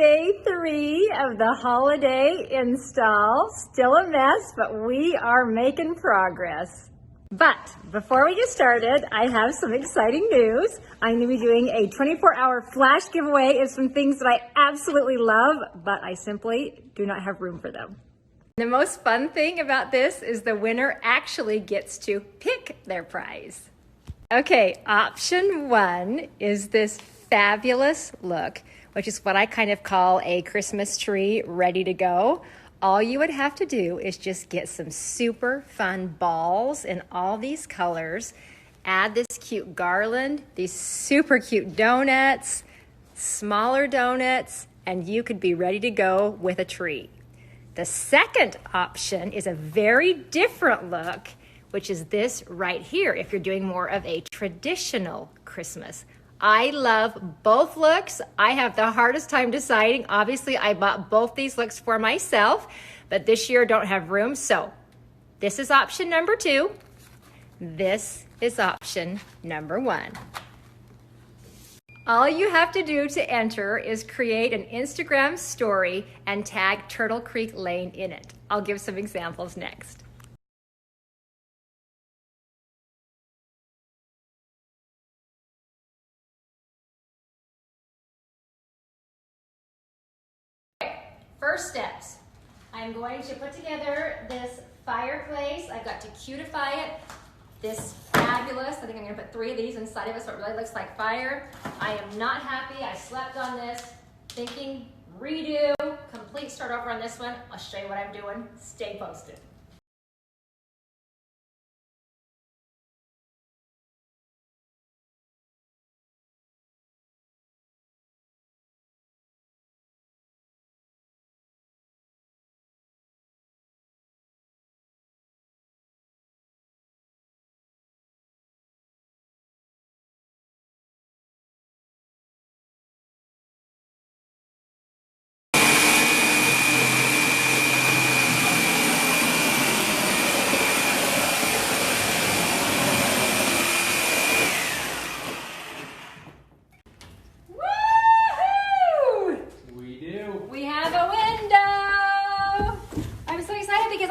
Day 3 of the holiday install. Still a mess, but we are making progress. But before we get started, I have some exciting news. I'm going to be doing a 24-hour flash giveaway of some things that I absolutely love, but I simply do not have room for them. The most fun thing about this is the winner actually gets to pick their prize. Okay, option 1 is this fabulous look, which is what I kind of call a Christmas tree ready to go. All you would have to do is just get some super fun balls in all these colors, add this cute garland, these super cute donuts, smaller donuts, and you could be ready to go with a tree. The second option is a very different look, which is this right here, if you're doing more of a traditional Christmas. I love both looks. I have the hardest time deciding. Obviously, I bought both these looks for myself, but this year don't have room. So this is option number 2. This is option number 1. All you have to do to enter is create an Instagram story and tag Turtle Creek Lane in it. I'll give some examples next. First steps, I'm going to put together this fireplace. I've got to cutify it. This fabulous, I think I'm gonna put 3 of these inside of it so it really looks like fire. I am not happy, I slept on this, thinking redo, complete start over on this one. I'll show you what I'm doing, stay posted.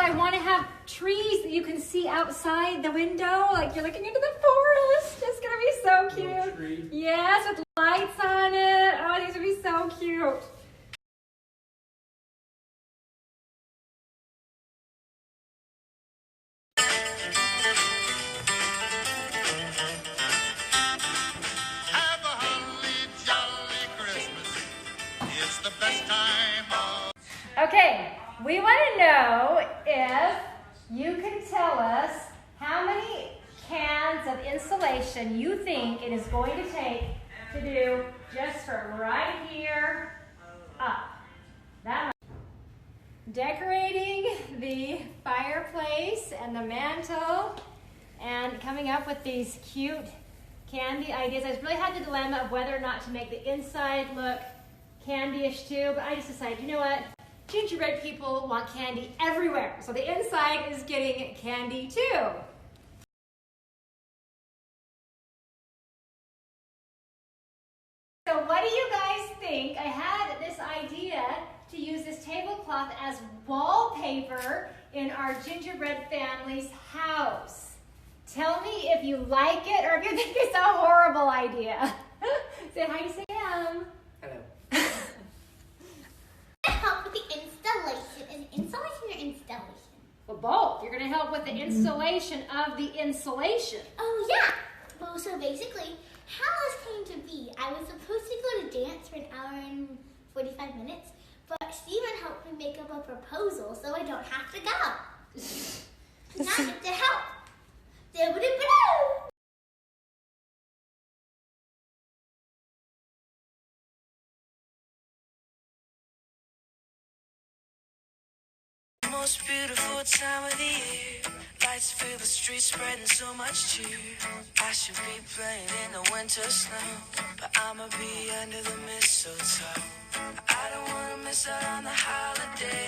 I want to have trees that you can see outside the window, like you're looking into the forest. It's gonna be so cute. Tree. Yes, with lights on it. Oh, these would be so cute. Have a holly jolly Christmas. It's the best time of. Okay. We want to know if you can tell us how many cans of insulation you think it is going to take to do just from right here up. That much. Decorating the fireplace and the mantle and coming up with these cute candy ideas. I really had the dilemma of whether or not to make the inside look candy-ish too, but I just decided, you know what? Gingerbread people want candy everywhere, so the inside is getting candy too. So what do you guys think? I had this idea to use this tablecloth as wallpaper in our gingerbread family's house. Tell me if you like it or if you think it's a horrible idea. Say hi to Sam. Hello. Help with the installation. Is it installation or installation? Well, both. You're going to help with the installation of the insulation. Oh, yeah. Well, so basically, how this came to be, I was supposed to go to dance for an hour and 45 minutes, but Steven helped me make up a proposal so I don't have to go. Now I get to help. Most beautiful time of the year. Lights fill the streets, spreading so much cheer. I should be playing in the winter snow, but I'ma be under the mistletoe. I don't wanna miss out on the holiday.